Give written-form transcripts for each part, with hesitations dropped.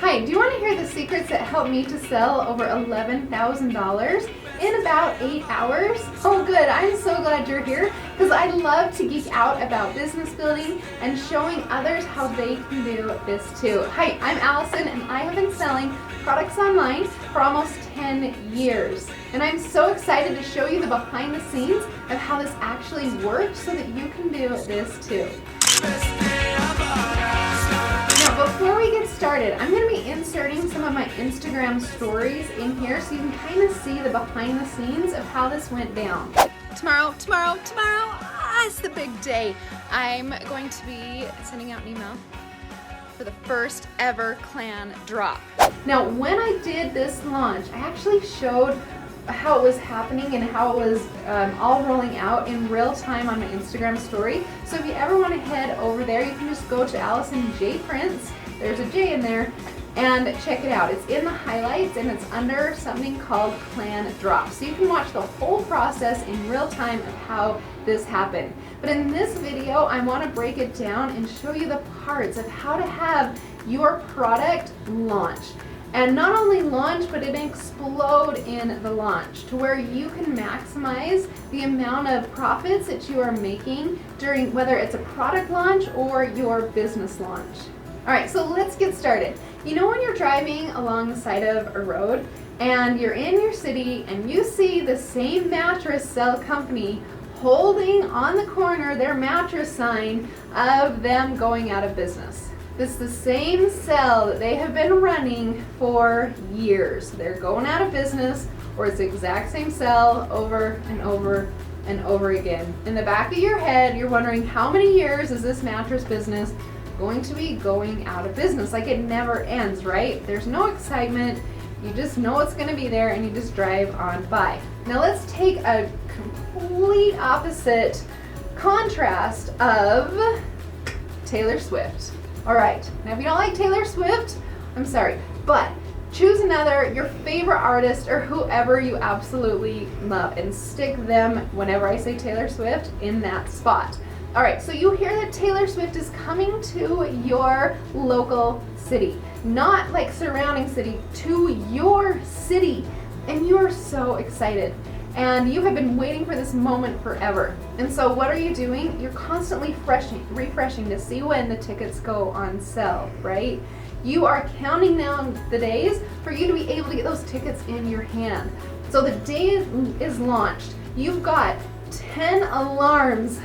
Hi, do you want to hear the secrets that helped me to sell over $11,000 in about 8 hours? Oh good, I'm so glad you're here because I love to geek out about business building and showing others how they can do this too. Hi, I'm Allison and I have been selling products online for almost 10 years. And I'm so excited to show you the behind the scenes of how this actually works so that you can do this too. Now, before we get started, I'm going to be inserting some of my Instagram stories in here so you can kind of see the behind the scenes of how this went down. Tomorrow, it's the big day. I'm going to be sending out an email for the first ever clan drop. Now, when I did this launch, I actually showed how it was happening and how it was all rolling out in real time on my Instagram story. So if you ever want to head over there, you can just go to Alison J Prince. There's a J in there, and check it out. It's in the highlights and it's under something called Clan Drop. So you can watch the whole process in real time of how this happened. But in this video, I want to break it down and show you the parts of how to have your product launch. And not only launch, but it explode in the launch to where you can maximize the amount of profits that you are making during whether it's a product launch or your business launch. All right, so let's get started. You know when you're driving along the side of a road and you're in your city and you see the same mattress sell company holding on the corner their mattress sign of them going out of business. This is the same sell that they have been running for years. They're going out of business, or it's the exact same sell over and over and over again. In the back of your head, you're wondering how many years is this mattress business going to be going out of business? Like it never ends, right? There's no excitement. You just know it's going to be there and you just drive on by. Now let's take a complete opposite contrast of Taylor Swift. All right, now if you don't like Taylor Swift, I'm sorry, but choose another, your favorite artist or whoever you absolutely love and stick them, whenever I say Taylor Swift, in that spot. All right, so you hear that Taylor Swift is coming to your local city, not like surrounding city, to your city, and you are so excited. And you have been waiting for this moment forever. And so what are you doing? You're constantly refreshing to see when the tickets go on sale, right? You are counting down the days for you to be able to get those tickets in your hand. So the day is launched. You've got 10 alarms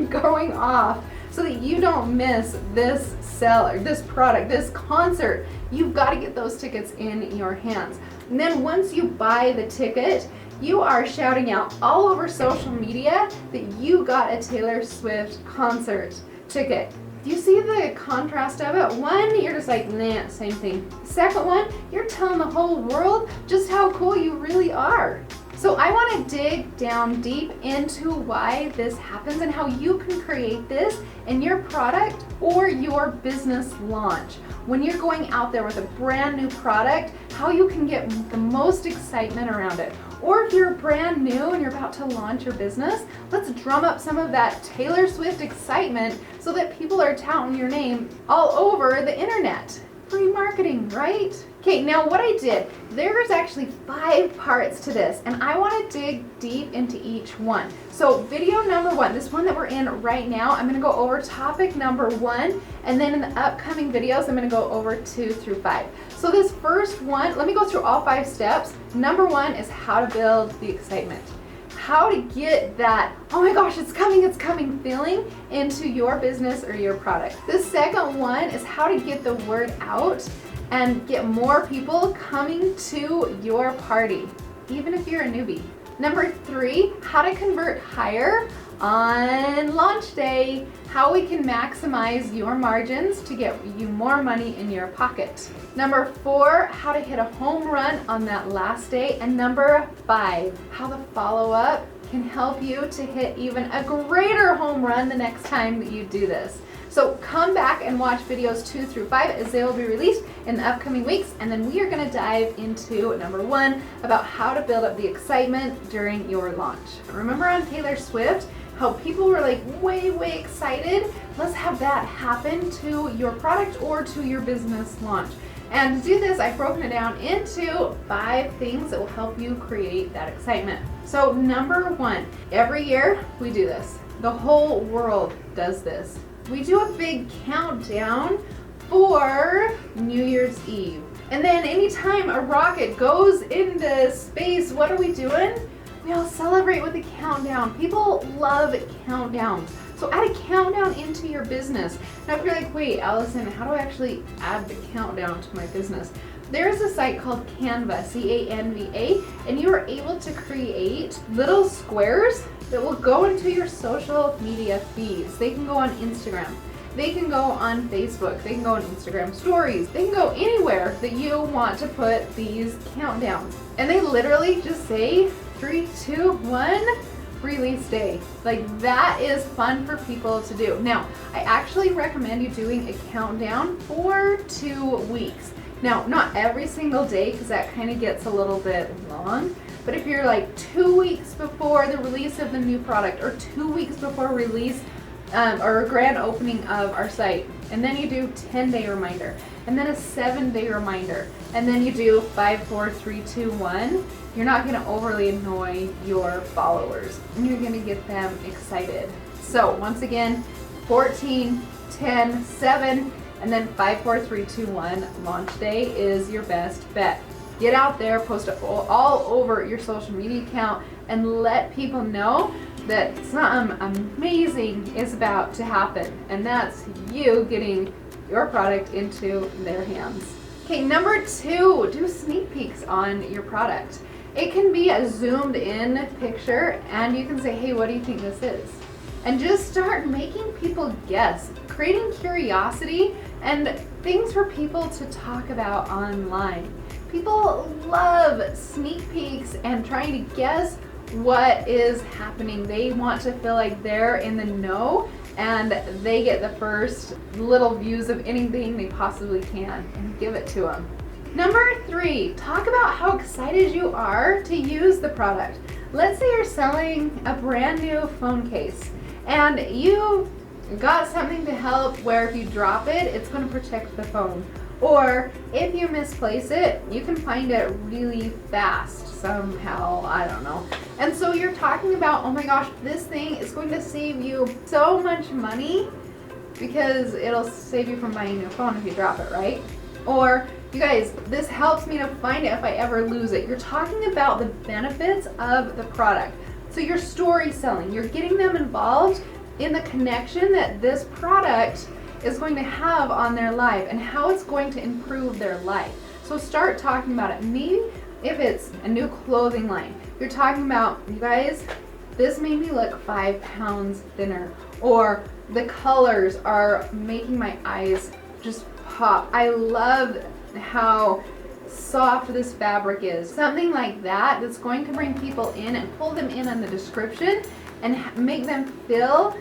going off so that you don't miss this sale or this product, this concert. You've got to get those tickets in your hands. And then once you buy the ticket, you are shouting out all over social media that you got a Taylor Swift concert ticket. Do you see the contrast of it? One, you're just like, nah, same thing. Second one, you're telling the whole world just how cool you really are. So I want to dig down deep into why this happens and how you can create this in your product or your business launch. When you're going out there with a brand new product, how you can get the most excitement around it. Or if you're brand new and you're about to launch your business, let's drum up some of that Taylor Swift excitement so that people are touting your name all over the internet. Free marketing, right? Okay, now what I did, there's actually 5 parts to this, and I want to dig deep into each one. So video number 1, this one that we're in right now, I'm going to go over topic number 1, and then in the upcoming videos, I'm going to go over 2 through 5. So this first one, let me go through all 5 steps. Number 1 is how to build the excitement. How to get that, oh my gosh, it's coming feeling into your business or your product. The second one is how to get the word out and get more people coming to your party, even if you're a newbie. Number 3, how to convert higher on launch day, how we can maximize your margins to get you more money in your pocket. Number 4, how to hit a home run on that last day. And number 5, how the follow-up can help you to hit even a greater home run the next time that you do this. So come back and watch videos 2 through 5 as they will be released in the upcoming weeks, and then we are going to dive into number 1 about how to build up the excitement during your launch. Remember on Taylor Swift how people were like way excited? Let's have that happen to your product or to your business launch. And to do this, I've broken it down into 5 things that will help you create that excitement. So number 1, every year we do this. The whole world does this. We do a big countdown for New Year's Eve. And then anytime a rocket goes into space, what are we doing? We all celebrate with a countdown. People love countdowns. So add a countdown into your business. Now if you're like, wait, Allison, how do I actually add the countdown to my business? There's a site called Canva, C-A-N-V-A, and you are able to create little squares that will go into your social media feeds. They can go on Instagram. They can go on Facebook, they can go on Instagram stories, they can go anywhere that you want to put these countdowns. And they literally just say 3, 2, 1, release day. Like, that is fun for people to do. Now, I actually recommend you doing a countdown for 2 weeks. Now, not every single day, because that kind of gets a little bit long, but if you're like 2 weeks before the release of the new product, or 2 weeks before release or grand opening of our site, and then you do 10-day reminder, and then a 7-day reminder, and then you do 5, 4, 3, 2, 1, you're not going to overly annoy your followers, and you're going to get them excited. So once again, 14, 10, 7, and then 5, 4, 3, 2, 1, launch day is your best bet. Get out there, post it all over your social media account, and let people know that something amazing is about to happen, and that's you getting your product into their hands. Okay, number 2, do sneak peeks on your product. It can be a zoomed in picture, and you can say, hey, what do you think this is? And just start making people guess, creating curiosity and things for people to talk about online. People love sneak peeks and trying to guess what is happening. They want to feel like they're in the know and they get the first little views of anything they possibly can, and give it to them. Number 3, talk about how excited you are to use the product. Let's say you're selling a brand new phone case and you got something to help where if you drop it, it's going to protect the phone. Or if you misplace it, you can find it really fast somehow, I don't know. And so you're talking about, oh my gosh, this thing is going to save you so much money because it'll save you from buying a new phone if you drop it, right? Or, you guys, this helps me to find it if I ever lose it. You're talking about the benefits of the product. So you're story selling, you're getting them involved in the connection that this product is going to have on their life and how it's going to improve their life. So start talking about it. Maybe if it's a new clothing line, you're talking about, you guys, this made me look 5 pounds thinner, or the colors are making my eyes just pop. I love how soft this fabric is. Something like that that's going to bring people in and pull them in on the description and make them feel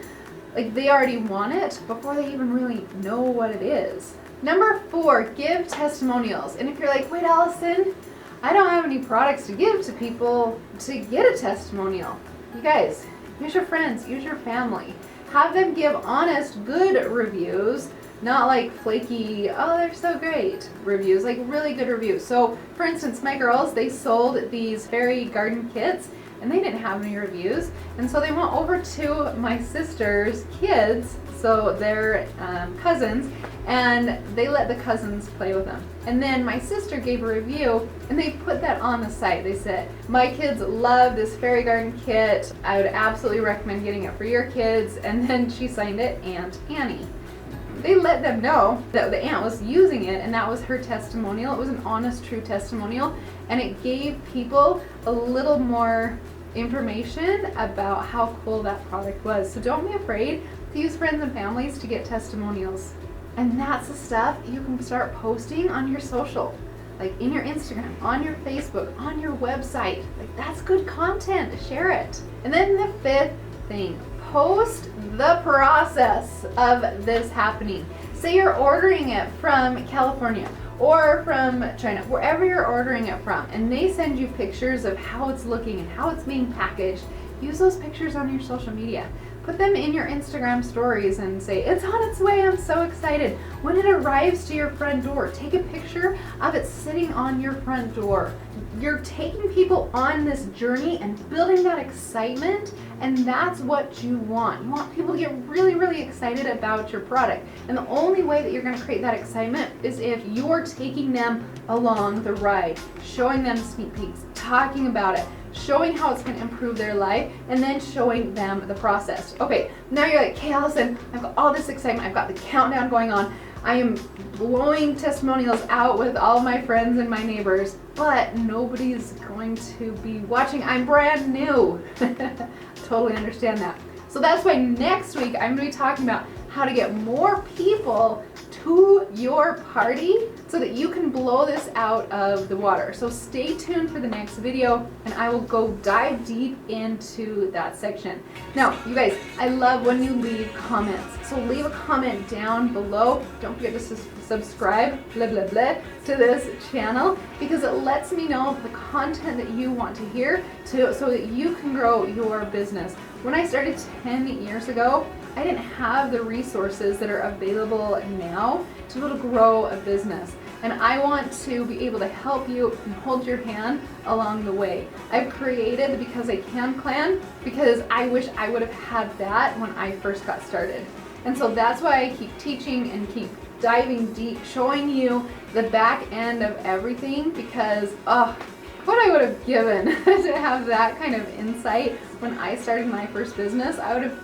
like they already want it before they even really know what it is. Number 4, give testimonials. And if you're like, wait, Allison, I don't have any products to give to people to get a testimonial. You guys, use your friends, use your family. Have them give honest, good reviews, not like flaky, oh, they're so great reviews, like really good reviews. So for instance, my girls, they sold these fairy garden kits and they didn't have any reviews. And so they went over to my sister's kids, so they're cousins, and they let the cousins play with them. And then my sister gave a review and they put that on the site. They said, my kids love this fairy garden kit. I would absolutely recommend getting it for your kids. And then she signed it, Aunt Annie. They let them know that the aunt was using it and that was her testimonial. It was an honest, true testimonial, and it gave people a little more information about how cool that product was. So don't be afraid to use friends and families to get testimonials. And that's the stuff you can start posting on your social, like in your Instagram, on your Facebook, on your website. Like, that's good content, share it. And then the 5th thing, post the process of this happening. Say you're ordering it from California or from China, wherever you're ordering it from, and they send you pictures of how it's looking and how it's being packaged. Use those pictures on your social media. Put them in your Instagram stories and say, it's on its way, I'm so excited. When it arrives to your front door, take a picture of it sitting on your front door. You're taking people on this journey and building that excitement, and that's what you want. You want people to get really, really excited about your product. And the only way that you're gonna create that excitement is if you're taking them along the ride, showing them sneak peeks, talking about it, showing how it's going to improve their life, and then showing them the process. Okay, now you're like, okay, Allison, I've got all this excitement, I've got the countdown going on, I am blowing testimonials out with all my friends and my neighbors, but nobody's going to be watching. I'm brand new. Totally understand that. So that's why next week I'm going to be talking about how to get more people to your party so that you can blow this out of the water. So stay tuned for the next video and I will go dive deep into that section. Now, you guys, I love when you leave comments. So leave a comment down below. Don't forget to subscribe, blah, blah, blah, to this channel because it lets me know the content that you want to hear so that you can grow your business. When I started 10 years ago, I didn't have the resources that are available now to be able to grow a business. And I want to be able to help you and hold your hand along the way. I've created the Because I Can plan because I wish I would have had that when I first got started. And so that's why I keep teaching and keep diving deep, showing you the back end of everything because, what I would have given to have that kind of insight when I started my first business. I would have,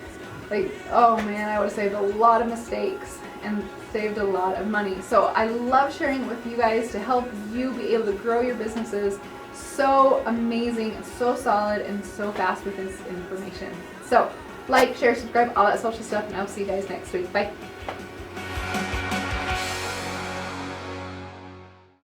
I would have saved a lot of mistakes and saved a lot of money. So I love sharing it with you guys to help you be able to grow your businesses so amazing, so solid, and so fast with this information. So like, share, subscribe, all that social stuff, and I'll see you guys next week. Bye.